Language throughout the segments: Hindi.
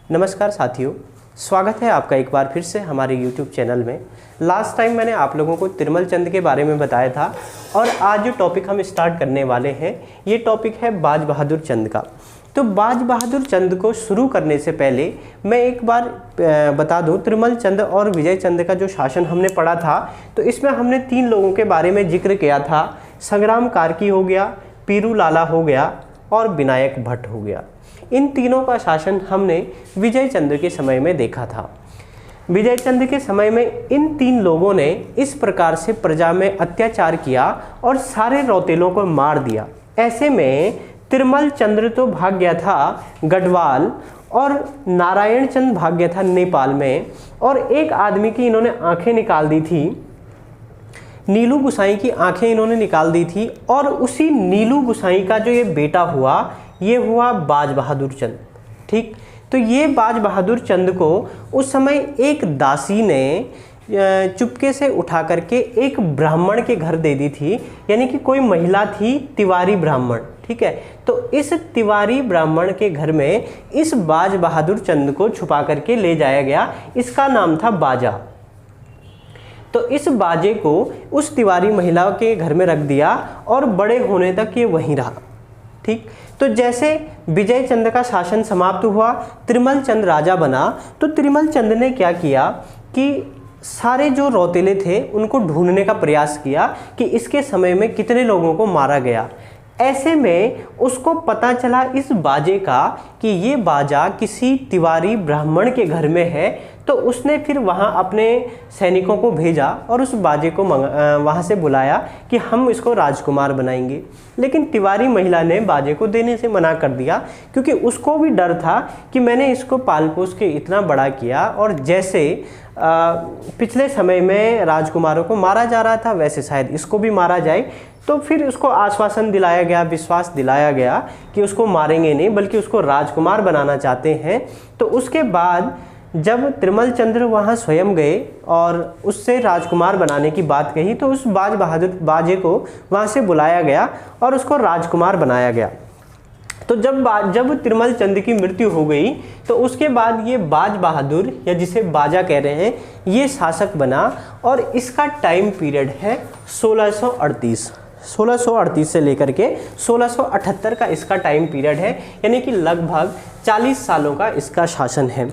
नमस्कार साथियों, स्वागत है आपका एक बार फिर से हमारे YouTube चैनल में। लास्ट टाइम मैंने आप लोगों को तिरुमल चंद के बारे में बताया था और आज जो टॉपिक हम स्टार्ट करने वाले हैं ये टॉपिक है बाज बहादुर चंद का। तो बाज बहादुर चंद को शुरू करने से पहले मैं एक बार बता दूं, तिरुमल चंद और विजय चंद का जो शासन हमने पढ़ा था तो इसमें हमने 3 लोगों के बारे में जिक्र किया था। संग्राम कार्की हो गया, पीरू लाला हो गया और विनायक भट्ट हो गया। इन तीनों का शासन हमने विजय चंद के समय में देखा था। विजय चंद के समय में इन 3 लोगों ने इस प्रकार से प्रजा में अत्याचार किया और सारे रौतेलों को मार दिया। ऐसे में तिरुमल चंद्र तो भाग गया था गढ़वाल और नारायण चंद भाग गया था नेपाल में, और एक आदमी की इन्होंने आंखें निकाल दी थी, नीलू गुसाई की आंखें इन्होंने निकाल दी थी। और उसी नीलू गुसाई का जो ये बेटा हुआ ये हुआ बाज बहादुर चंद। ठीक, तो ये बाज बहादुर चंद को उस समय एक दासी ने चुपके से उठा करके एक ब्राह्मण के घर दे दी थी, यानी कि कोई महिला थी तिवारी ब्राह्मण। ठीक है, तो इस तिवारी ब्राह्मण के घर में इस बाज बहादुर चंद को छुपा करके ले जाया गया। इसका नाम था बाजा। तो इस बाजे को उस तिवारी महिला के घर में रख दिया और बड़े होने तक ये वहीं रहा। ठीक, तो जैसे विजय चंद का शासन समाप्त हुआ, तिरुमल चंद राजा बना, तो तिरुमल चंद ने क्या किया कि सारे जो रौतेले थे उनको ढूंढने का प्रयास किया कि इसके समय में कितने लोगों को मारा गया। ऐसे में उसको पता चला इस बाजे का कि ये बाजा किसी तिवारी ब्राह्मण के घर में है। तो उसने फिर वहाँ अपने सैनिकों को भेजा और उस बाजे को वहाँ से बुलाया कि हम इसको राजकुमार बनाएंगे। लेकिन तिवारी महिला ने बाजे को देने से मना कर दिया, क्योंकि उसको भी डर था कि मैंने इसको पाल पोस के इतना बड़ा किया और जैसे पिछले समय में राजकुमारों को मारा जा रहा था वैसे शायद इसको भी मारा जाए। तो फिर उसको आश्वासन दिलाया गया, विश्वास दिलाया गया कि उसको मारेंगे नहीं बल्कि उसको राजकुमार बनाना चाहते हैं। तो उसके बाद जब तिरुमल चंद्र वहाँ स्वयं गए और उससे राजकुमार बनाने की बात कही तो उस बाज बहादुर बाजे को वहाँ से बुलाया गया और उसको राजकुमार बनाया गया। तो जब तिरुमल चंद की मृत्यु हो गई तो उसके बाद ये बाज बहादुर, या जिसे बाजा कह रहे हैं, ये शासक बना और इसका टाइम पीरियड है 1638 से लेकर के 1678 का इसका टाइम पीरियड है, यानी कि लगभग 40 सालों का इसका शासन है।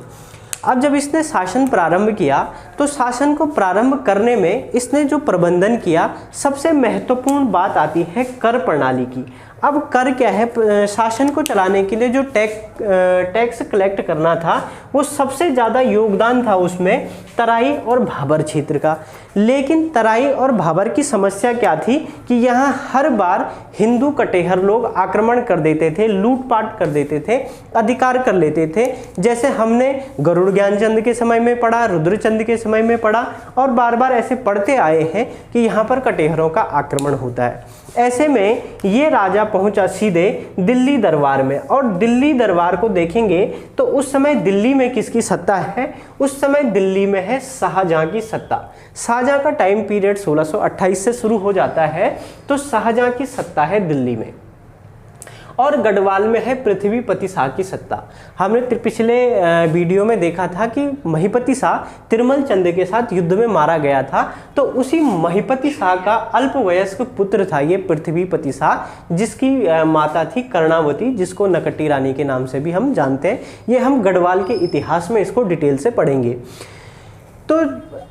अब जब इसने शासन प्रारंभ किया तो शासन को प्रारंभ करने में इसने जो प्रबंधन किया, सबसे महत्वपूर्ण बात आती है कर प्रणाली की। अब कर क्या है? शासन को चलाने के लिए जो टैक्स कलेक्ट करना था वो सबसे ज़्यादा योगदान था उसमें तराई और भाबर क्षेत्र का। लेकिन तराई और भाबर की समस्या क्या थी कि यहाँ हर बार हिंदू कटेहर लोग आक्रमण कर देते थे, लूटपाट कर देते थे, अधिकार कर लेते थे। जैसे हमने गरुड़ ज्ञानचंद के समय में पढ़ा, रुद्रचंद के समय में पढ़ा और बार बार ऐसे पढ़ते आए हैं कि यहाँ पर कटेहरों का आक्रमण होता है। ऐसे में ये राजा पहुंचा सीधे दिल्ली दरबार में, और दिल्ली दरबार को देखेंगे तो उस समय दिल्ली में किसकी सत्ता है? उस समय दिल्ली में है शाहजहां की सत्ता। शाहजहां का टाइम पीरियड 1628 से शुरू हो जाता है, तो शाहजहां की सत्ता है दिल्ली में। और गढ़वाल में है पृथ्वीपति शाह की सत्ता। हमने पिछले वीडियो में देखा था कि महिपति शाह तिरुमल चंद के साथ युद्ध में मारा गया था, तो उसी महिपति शाह का अल्पवयस्क पुत्र था ये पृथ्वीपति शाह, जिसकी माता थी कर्णावती, जिसको नकटी रानी के नाम से भी हम जानते हैं। ये हम गढ़वाल के इतिहास में इसको डिटेल से पढ़ेंगे। तो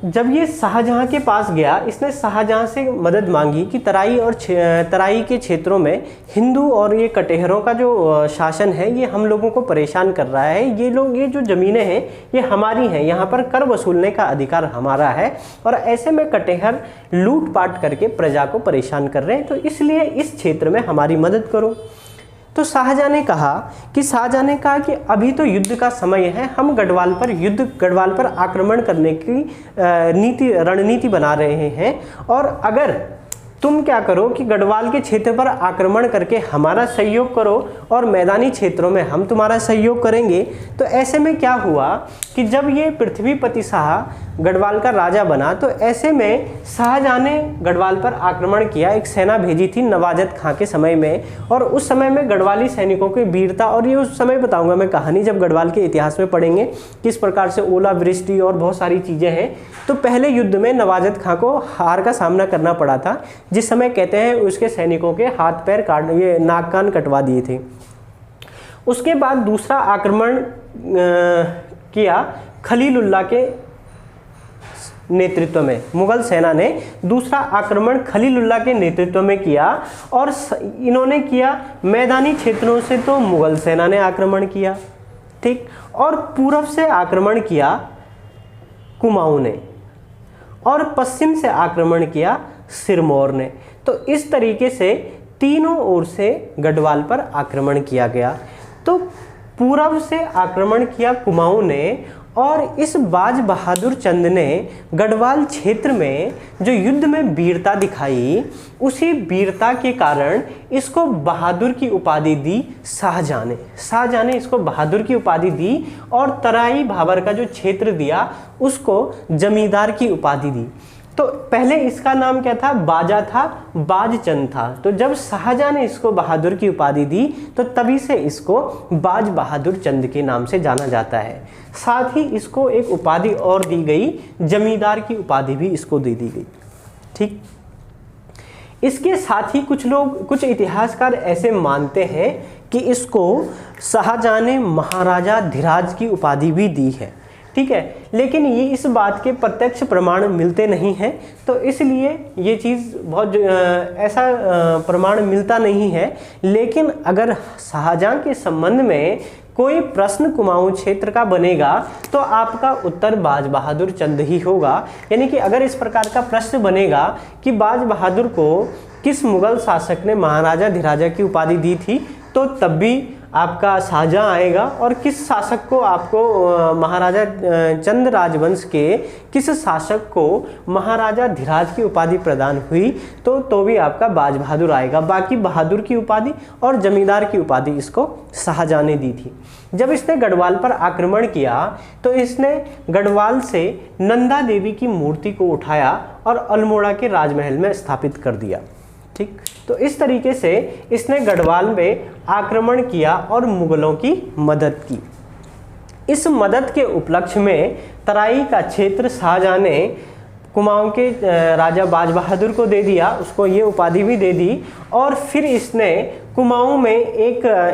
जब ये शाहजहां के पास गया, इसने शाहजहां से मदद मांगी कि तराई के क्षेत्रों में हिंदू और ये कटेहरों का जो शासन है ये हम लोगों को परेशान कर रहा है। ये जो ज़मीनें हैं ये हमारी हैं, यहाँ पर कर वसूलने का अधिकार हमारा है, और ऐसे में कटेहर लूटपाट करके प्रजा को परेशान कर रहे हैं, तो इसलिए इस क्षेत्र में हमारी मदद करो। तो शाहजहां ने कहा कि अभी तो युद्ध का समय है, हम गढ़वाल पर आक्रमण करने की रणनीति बना रहे हैं, और अगर तुम क्या करो कि गढ़वाल के क्षेत्र पर आक्रमण करके हमारा सहयोग करो और मैदानी क्षेत्रों में हम तुम्हारा सहयोग करेंगे। तो ऐसे में क्या हुआ कि जब ये पृथ्वीपति शाह गढ़वाल का राजा बना, तो ऐसे में शाहजहां ने गढ़वाल पर आक्रमण किया। एक सेना भेजी थी नवाजत खां के समय में, और उस समय में गढ़वाली सैनिकों की वीरता, और ये उस समय बताऊंगा मैं कहानी जब गढ़वाल के इतिहास में पढ़ेंगे किस प्रकार से ओलावृष्टि और बहुत सारी चीज़ें हैं। तो पहले युद्ध में नवाजत खां को हार का सामना करना पड़ा था, जिस समय कहते हैं उसके सैनिकों के हाथ पैर काट, ये नाक कान कटवा दिए थे। उसके बाद दूसरा आक्रमण किया खलीलुल्लाह के नेतृत्व में। मुगल सेना ने दूसरा आक्रमण खलीलुल्लाह के नेतृत्व में किया, और इन्होंने किया मैदानी क्षेत्रों से तो मुगल सेना ने आक्रमण किया, ठीक, और पूर्व से आक्रमण किया कुमाऊं ने, और पश्चिम से आक्रमण किया सिरमौर ने। तो इस तरीके से तीनों ओर से गढ़वाल पर आक्रमण किया गया। तो पूर्व से आक्रमण किया कुमाऊं ने, और इस बाज बहादुर चंद ने गढ़वाल क्षेत्र में जो युद्ध में वीरता दिखाई, उसी वीरता के कारण इसको बहादुर की उपाधि दी शाहजहां ने इसको बहादुर की उपाधि दी, और तराई भाबर का जो क्षेत्र दिया उसको जमींदार की उपाधि दी। तो पहले इसका नाम क्या था, बाजा था, बाजचंद था। तो जब शाहजहां ने इसको बहादुर की उपाधि दी तो तभी से इसको बाज बहादुर चंद के नाम से जाना जाता है। साथ ही इसको एक उपाधि और दी गई, जमींदार की उपाधि भी इसको दे दी गई, ठीक। इसके साथ ही कुछ इतिहासकार ऐसे मानते हैं कि इसको शाहजहां ने महाराजा धीराज की उपाधि भी दी है, ठीक है, लेकिन ये इस बात के प्रत्यक्ष प्रमाण मिलते नहीं हैं, तो इसलिए ये चीज़ बहुत ऐसा प्रमाण मिलता नहीं है। लेकिन अगर शाहजहां के संबंध में कोई प्रश्न कुमाऊं क्षेत्र का बनेगा तो आपका उत्तर बाज बहादुर चंद ही होगा। यानी कि अगर इस प्रकार का प्रश्न बनेगा कि बाज बहादुर को किस मुगल शासक ने महाराजा धीराजा की उपाधि दी थी, तो तब भी आपका शाहजहां आएगा, और किस शासक को आपको महाराजा चंद राजवंश के किस शासक को महाराजा धीराज की उपाधि प्रदान हुई, तो भी आपका बाज बहादुर आएगा। बाकी बहादुर की उपाधि और जमींदार की उपाधि इसको शाहजहां ने दी थी। जब इसने गढ़वाल पर आक्रमण किया तो इसने गढ़वाल से नंदा देवी की मूर्ति को उठाया और अल्मोड़ा के राजमहल में स्थापित कर दिया, ठीक। तो इस तरीके से इसने गढ़वाल में आक्रमण किया और मुगलों की मदद की। इस मदद के उपलक्ष्य में तराई का क्षेत्र शाहजहां ने कुमाऊं के राजा बाज बहादुर को दे दिया, उसको ये उपाधि भी दे दी। और फिर इसने कुमाऊं में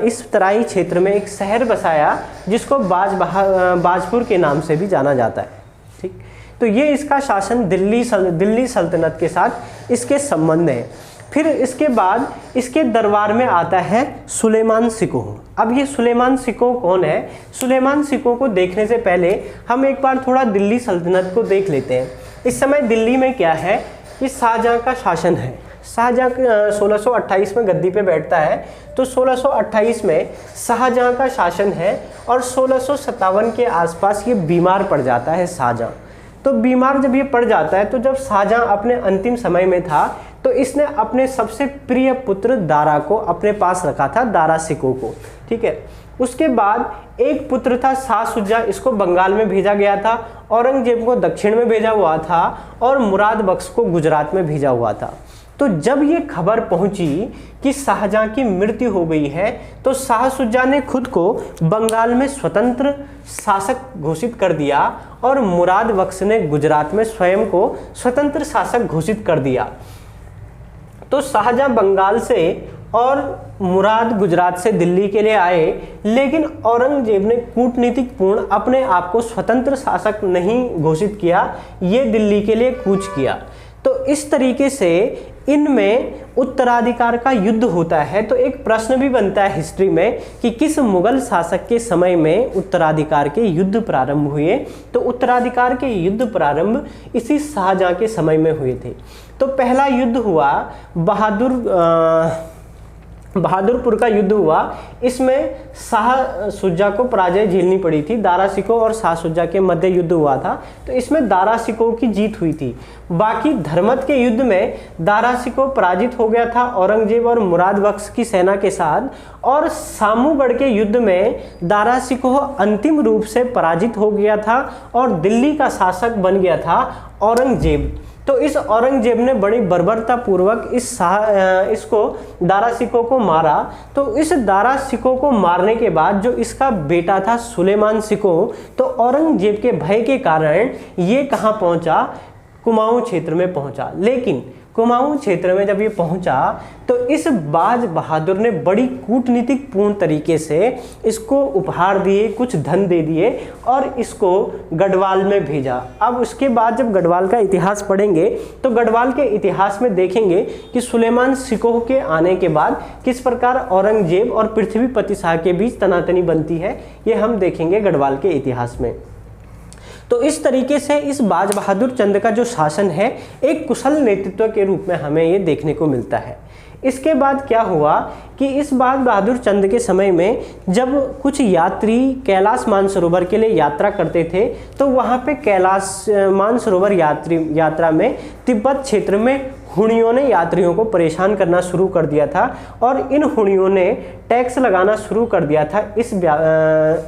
इस तराई क्षेत्र में एक शहर बसाया जिसको बाजपुर के नाम से भी जाना जाता है, ठीक। तो ये इसका शासन दिल्ली सल्तनत के साथ इसके संबंध है। फिर इसके बाद इसके दरबार में आता है सुलेमान सिकोह। अब ये सुलेमान सिकोह कौन है? सुलेमान सिकोह को देखने से पहले हम एक बार थोड़ा दिल्ली सल्तनत को देख लेते हैं। इस समय दिल्ली में क्या है कि शाहजहां का शासन है। शाहजहां 1628 में गद्दी पे बैठता है, तो 1628 में शाहजहां का शासन है, और 1657 के आसपास ये बीमार पड़ जाता है शाहजहां। तो बीमार जब ये पड़ जाता है, तो जब शाहजहां अपने अंतिम समय में था, तो इसने अपने सबसे प्रिय पुत्र दारा को अपने पास रखा था, दारा सिकोह को, ठीक है। उसके बाद एक पुत्र था शाह शुजा, इसको बंगाल में भेजा गया था, औरंगजेब को दक्षिण में भेजा हुआ था, और मुराद बख्श को गुजरात में भेजा हुआ था। तो जब ये खबर पहुंची कि शाहजहां की मृत्यु हो गई है, तो शाह शुजा ने खुद को बंगाल में स्वतंत्र शासक घोषित कर दिया, और मुराद बख्श ने गुजरात में स्वयं को स्वतंत्र शासक घोषित कर दिया। तो शाहजहां बंगाल से और मुराद गुजरात से दिल्ली के लिए आए, लेकिन औरंगजेब ने कूटनीतिक पूर्ण अपने आप को स्वतंत्र शासक नहीं घोषित किया, ये दिल्ली के लिए कूच किया। तो इस तरीके से इनमें उत्तराधिकार का युद्ध होता है। तो एक प्रश्न भी बनता है हिस्ट्री में कि किस मुगल शासक के समय में उत्तराधिकार के युद्ध प्रारंभ हुए। तो उत्तराधिकार के युद्ध प्रारंभ इसी शाहजहां के समय में हुए थे। तो पहला युद्ध हुआ बहादुरपुर का युद्ध हुआ, इसमें शाह सुजा को पराजय झेलनी पड़ी थी। दारा शिकोह और शाह सुजा के मध्य युद्ध हुआ था, तो इसमें दारा शिकोह की जीत हुई थी। बाकी धर्मत के युद्ध में दारा शिकोह पराजित हो गया था औरंगजेब और मुराद बख्श की सेना के साथ, और सामूगढ़ के युद्ध में दारा शिकोह अंतिम रूप से पराजित हो गया था और दिल्ली का शासक बन गया था औरंगजेब। तो इस औरंगजेब ने बड़ी बर्बरता पूर्वक इसको दारा शिकोह को मारा। तो इस दारा शिकोह को मारने के बाद जो इसका बेटा था सुलेमान शिकोह, तो औरंगजेब के भय के कारण ये कहाँ पहुंचा, कुमाऊं क्षेत्र में पहुंचा। लेकिन कुमाऊं क्षेत्र में जब ये पहुंचा तो इस बाज बहादुर ने बड़ी कूटनीतिक पूर्ण तरीके से इसको उपहार दिए, कुछ धन दे दिए और इसको गढ़वाल में भेजा। अब उसके बाद जब गढ़वाल का इतिहास पढ़ेंगे तो गढ़वाल के इतिहास में देखेंगे कि सुलेमान शिकोह के आने के बाद किस प्रकार औरंगजेब और पृथ्वीपति शाह के बीच तनातनी बनती है, ये हम देखेंगे गढ़वाल के इतिहास में। तो इस तरीके से इस बाज बहादुर चंद का जो शासन है एक कुशल नेतृत्व के रूप में हमें ये देखने को मिलता है। इसके बाद क्या हुआ कि इस बाज बहादुर चंद के समय में जब कुछ यात्री कैलाश मानसरोवर के लिए यात्रा करते थे, तो वहाँ पे कैलाश मानसरोवर यात्रा में तिब्बत क्षेत्र में हुणियों ने यात्रियों को परेशान करना शुरू कर दिया था और इन हुणियों ने टैक्स लगाना शुरू कर दिया था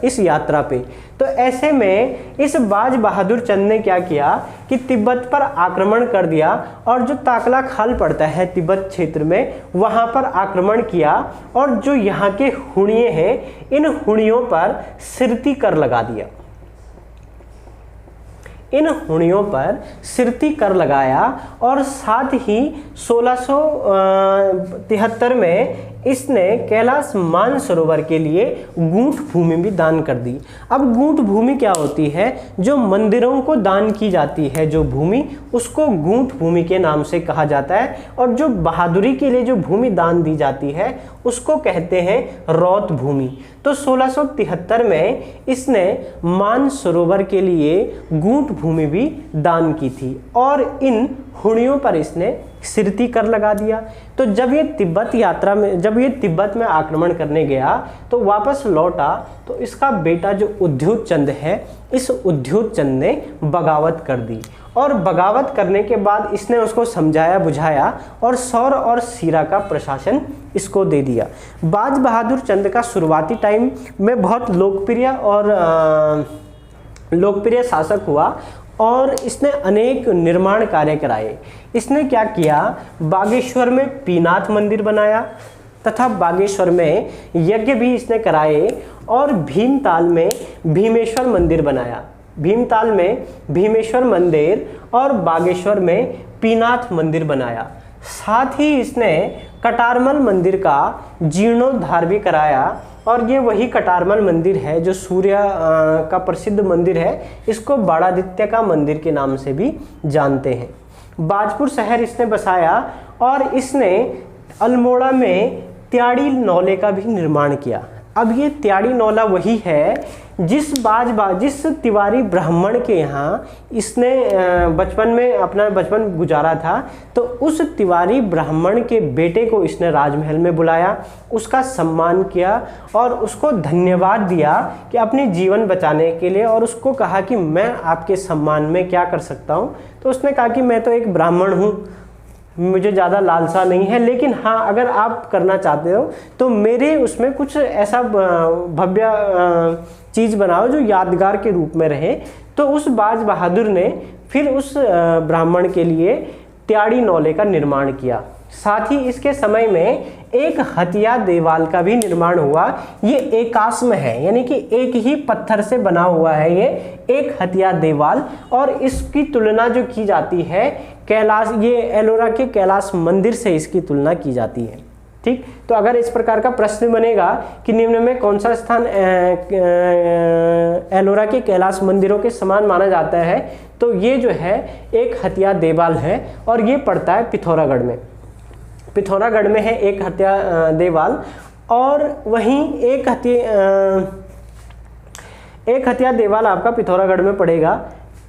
इस यात्रा पे। तो ऐसे में इस बाज बहादुर चंद ने क्या किया कि तिब्बत पर आक्रमण कर दिया और जो ताकला खाल पड़ता है तिब्बत क्षेत्र में, वहाँ पर आक्रमण किया और जो यहाँ के हुणिये हैं इन हुणियों पर सिरती कर लगा दिया। इन हुणियों पर सिरती कर लगाया और साथ ही 1673 में इसने कैलाश मानसरोवर के लिए गूंठ भूमि भी दान कर दी। अब गूंठ भूमि क्या होती है, जो मंदिरों को दान की जाती है जो भूमि, उसको गूंठ भूमि के नाम से कहा जाता है, और जो बहादुरी के लिए जो भूमि दान दी जाती है उसको कहते हैं रौत भूमि। तो 1673 में इसने मानसरोवर के लिए गूंठ भूमि भी दान की थी और इन हुणियों पर इसने सिरती कर लगा दिया। तो जब ये तिब्बत में आक्रमण करने गया तो वापस लौटा तो इसका बेटा जो उद्योत चंद है, इस उद्योत चंद ने बगावत कर दी और बगावत करने के बाद इसने उसको समझाया बुझाया और सौर और सीरा का प्रशासन इसको दे दिया। बाज बहादुर चंद का शुरुआती टाइम में बहुत लोकप्रिय शासक हुआ और इसने अनेक निर्माण कार्य कराए। इसने क्या किया, बागेश्वर में पीनाथ मंदिर बनाया तथा बागेश्वर में यज्ञ भी इसने कराए और भीमताल में भीमेश्वर मंदिर बनाया। भीमताल में भीमेश्वर मंदिर और बागेश्वर में पीनाथ मंदिर बनाया। साथ ही इसने कटारमल मंदिर का जीर्णोद्धार भी कराया और ये वही कटारमल मंदिर है जो सूर्य का प्रसिद्ध मंदिर है, इसको बाड़ादित्य का मंदिर के नाम से भी जानते हैं। बाजपुर शहर इसने बसाया और इसने अल्मोड़ा में त्याड़ी नौले का भी निर्माण किया। अब ये त्याड़ी नौला वही है जिस तिवारी ब्राह्मण के यहाँ इसने बचपन में अपना बचपन गुजारा था, तो उस तिवारी ब्राह्मण के बेटे को इसने राजमहल में बुलाया, उसका सम्मान किया और उसको धन्यवाद दिया कि अपनी जीवन बचाने के लिए, और उसको कहा कि मैं आपके सम्मान में क्या कर सकता हूँ। तो उसने कहा कि मैं तो एक ब्राह्मण हूँ, मुझे ज़्यादा लालसा नहीं है, लेकिन हाँ अगर आप करना चाहते हो तो मेरे उसमें कुछ ऐसा भव्य चीज़ बनाओ जो यादगार के रूप में रहे। तो उस बाज बहादुर ने फिर उस ब्राह्मण के लिए त्याड़ी नौले का निर्माण किया। साथ ही इसके समय में एक हथिया देवाल का भी निर्माण हुआ। ये एकास्म है, यानी कि एक ही पत्थर से बना हुआ है ये एक हथिया देवाल, और इसकी तुलना जो की जाती है कैलाश, ये एलोरा के कैलाश मंदिर से इसकी तुलना की जाती है। ठीक, तो अगर इस प्रकार का प्रश्न बनेगा कि निम्न में कौन सा स्थान एलोरा के कैलाश मंदिरों के समान माना जाता है, तो ये जो है एक हथिया देवाल है और ये पड़ता है पिथौरागढ़ में। पिथौरागढ़ में है एक हथिया देवाल, और वहीं एक हथिया देवाल आपका पिथौरागढ़ में पड़ेगा।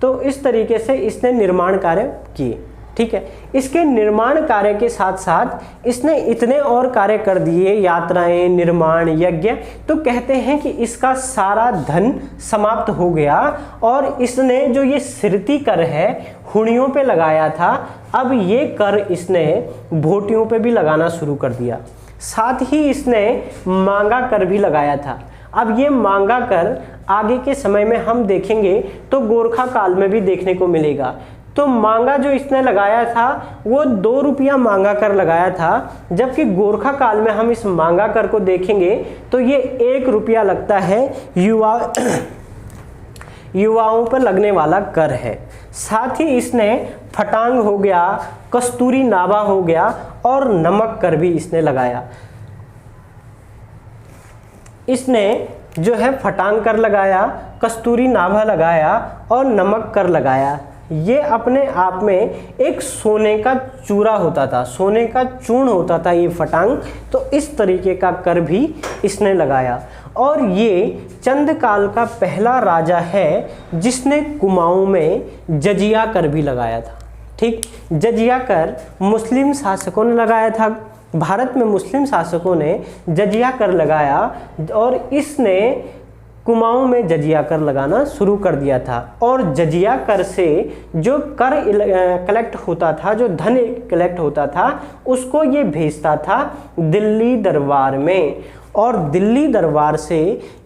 तो इस तरीके से इसने निर्माण कार्य किए। ठीक है। इसके निर्माण कार्य के साथ साथ इसने इतने और कार्य कर दिए, यात्राएं, निर्माण, यज्ञ, तो कहते हैं कि इसका सारा धन समाप्त हो गया और इसने जो ये सिरती कर है हुणियों पे लगाया था, अब ये कर इसने भोटियों पे भी लगाना शुरू कर दिया। साथ ही इसने मांगा कर भी लगाया था। अब ये मांगा कर आगे के समय में हम देखेंगे तो गोरखा काल में भी देखने को मिलेगा। तो मांगा जो इसने लगाया था वो 2 रुपया मांगा कर लगाया था, जबकि गोरखा काल में हम इस मांगा कर को देखेंगे तो ये 1 रुपया लगता है, युवाओं पर लगने वाला कर है। साथ ही इसने फटांग हो गया, कस्तूरी नाभा हो गया और नमक कर भी इसने लगाया। इसने जो है फटांग कर लगाया, कस्तूरी नाभा लगाया और नमक कर लगाया। ये अपने आप में एक सोने का चूरा होता था, सोने का चूर्ण होता था ये फटांग। तो इस तरीके का कर भी इसने लगाया। और ये चंद काल का पहला राजा है जिसने कुमाऊं में जजिया कर भी लगाया था। ठीक, जजिया कर मुस्लिम शासकों ने लगाया था। भारत में मुस्लिम शासकों ने जजिया कर लगाया और इसने कुमाऊं में जजिया कर लगाना शुरू कर दिया था। और जजिया कर से जो कर कलेक्ट होता था, जो धन कलेक्ट होता था, उसको ये भेजता था दिल्ली दरबार में। और दिल्ली दरबार से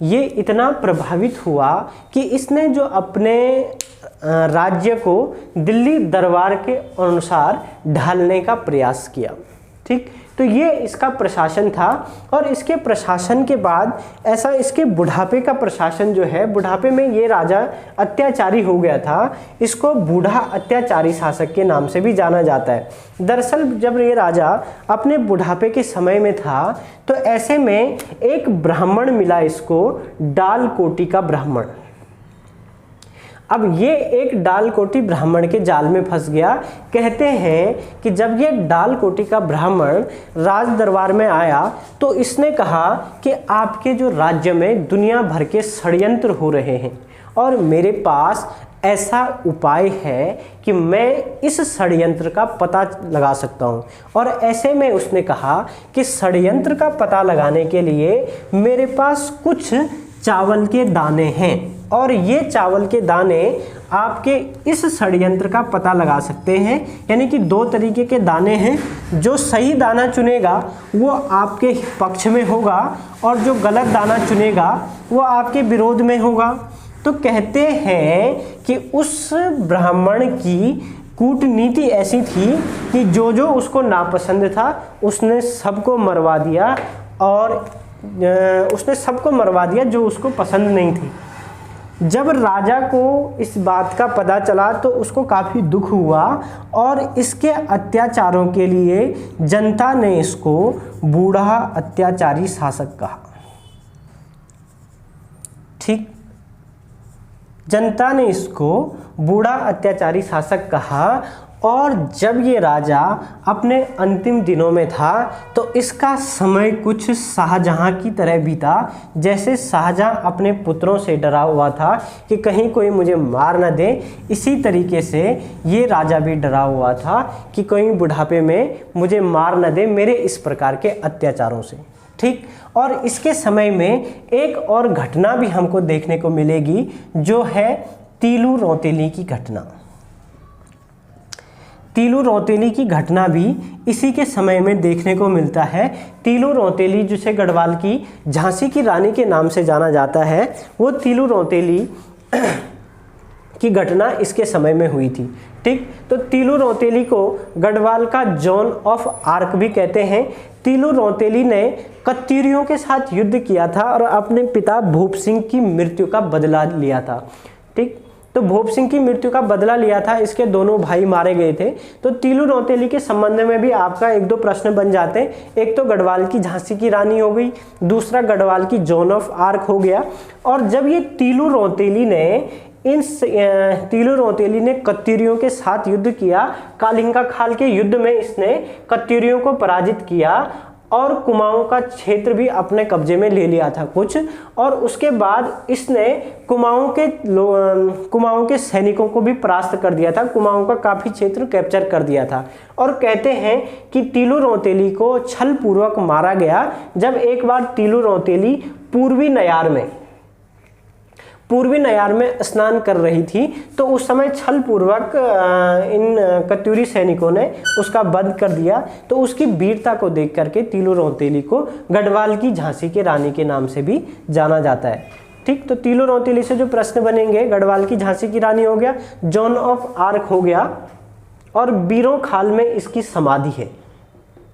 ये इतना प्रभावित हुआ कि इसने जो अपने राज्य को दिल्ली दरबार के अनुसार ढालने का प्रयास किया। ठीक, तो ये इसका प्रशासन था। और इसके प्रशासन के बाद ऐसा इसके बुढ़ापे का प्रशासन जो है, बुढ़ापे में ये राजा अत्याचारी हो गया था। इसको बूढ़ा अत्याचारी शासक के नाम से भी जाना जाता है। दरअसल जब ये राजा अपने बुढ़ापे के समय में था तो ऐसे में एक ब्राह्मण मिला इसको, डालकोटी का ब्राह्मण। अब ये एक डालकोटी ब्राह्मण के जाल में फंस गया। कहते हैं कि जब ये डालकोटी का ब्राह्मण राज दरबार में आया तो इसने कहा कि आपके जो राज्य में दुनिया भर के षड्यंत्र हो रहे हैं और मेरे पास ऐसा उपाय है कि मैं इस षड्यंत्र का पता लगा सकता हूँ। और ऐसे में उसने कहा कि षड्यंत्र का पता लगाने के लिए मेरे पास कुछ चावल के दाने हैं और ये चावल के दाने आपके इस षड्यंत्र का पता लगा सकते हैं। यानी कि 2 तरीके के दाने हैं, जो सही दाना चुनेगा वो आपके पक्ष में होगा और जो गलत दाना चुनेगा वो आपके विरोध में होगा। तो कहते हैं कि उस ब्राह्मण की कूटनीति ऐसी थी कि जो जो उसको नापसंद था उसने सबको मरवा दिया और उसने सबको मरवा दिया जो उसको पसंद नहीं थी। जब राजा को इस बात का पता चला तो उसको काफ़ी दुख हुआ और इसके अत्याचारों के लिए जनता ने इसको बूढ़ा अत्याचारी शासक कहा। ठीक, जनता ने इसको बूढ़ा अत्याचारी शासक कहा। और जब ये राजा अपने अंतिम दिनों में था तो इसका समय कुछ शाहजहां की तरह बीता। जैसे शाहजहां अपने पुत्रों से डरा हुआ था कि कहीं कोई मुझे मार न दे, इसी तरीके से ये राजा भी डरा हुआ था कि कोई बुढ़ापे में मुझे मार न दे मेरे इस प्रकार के अत्याचारों से। ठीक, और इसके समय में एक और घटना भी हमको देखने को मिलेगी जो है तीलू रौतेली की घटना। तीलू रौतेली की घटना भी इसी के समय में देखने को मिलता है। तीलू रौतेली जिसे गढ़वाल की झांसी की रानी के नाम से जाना जाता है, वो तीलू रौतेली की घटना इसके समय में हुई थी। ठीक, तो तीलू रौतेली को गढ़वाल का जॉन ऑफ आर्क भी कहते हैं। तीलू रौतेली ने कत्यूरियों के साथ युद्ध किया था और अपने पिता भूप सिंह की मृत्यु का बदला लिया था। ठीक, तो भूप सिंह की मृत्यु का बदला लिया था, इसके दोनों भाई मारे गए थे। तो तीलू रौतेली के संबंध में भी आपका 1-2 प्रश्न बन जाते हैं। एक तो गढ़वाल की झांसी की रानी हो गई, दूसरा गढ़वाल की जॉन ऑफ आर्क हो गया। और जब ये तीलू रौतेली ने कत्यूरियों के साथ युद्ध किया, कालिंगा खाल के युद्ध में इसने कत्यूरियों को पराजित किया और कुमाऊं का क्षेत्र भी अपने कब्जे में ले लिया था कुछ, और उसके बाद इसने कुमाऊं के सैनिकों को भी परास्त कर दिया था, कुमाऊं का काफ़ी क्षेत्र कैप्चर कर दिया था। और कहते हैं कि तीलू रौतेली को छल पूर्वक मारा गया जब एक बार तीलू रौतेली पूर्वी नयार में स्नान कर रही थी, तो उस समय छल पूर्वक इन कत्यूरी सैनिकों ने उसका वध कर दिया। तो उसकी वीरता को देख करके तीलू रौतेली को गढ़वाल की झांसी की रानी के नाम से भी जाना जाता है। ठीक, तो तीलू रौतेली से जो प्रश्न बनेंगे, गढ़वाल की झांसी की रानी हो गया, जॉन ऑफ आर्क हो गया, और बीरों खाल में इसकी समाधि है।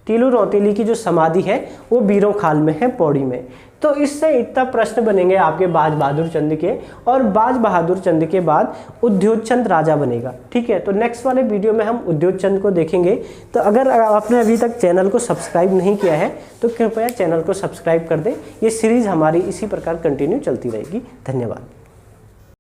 तीलू रौतेली की जो समाधि है वो बीरों खाल में है, पौड़ी में। तो इससे इतना प्रश्न बनेंगे आपके बाज बहादुर चंद के, और बाज बहादुर चंद के बाद उद्योगचंद राजा बनेगा। ठीक है, तो नेक्स्ट वाले वीडियो में हम उद्योगचंद को देखेंगे। तो अगर आपने अभी तक चैनल को सब्सक्राइब नहीं किया है तो कृपया चैनल को सब्सक्राइब कर दें। ये सीरीज़ हमारी इसी प्रकार कंटिन्यू चलती रहेगी। धन्यवाद।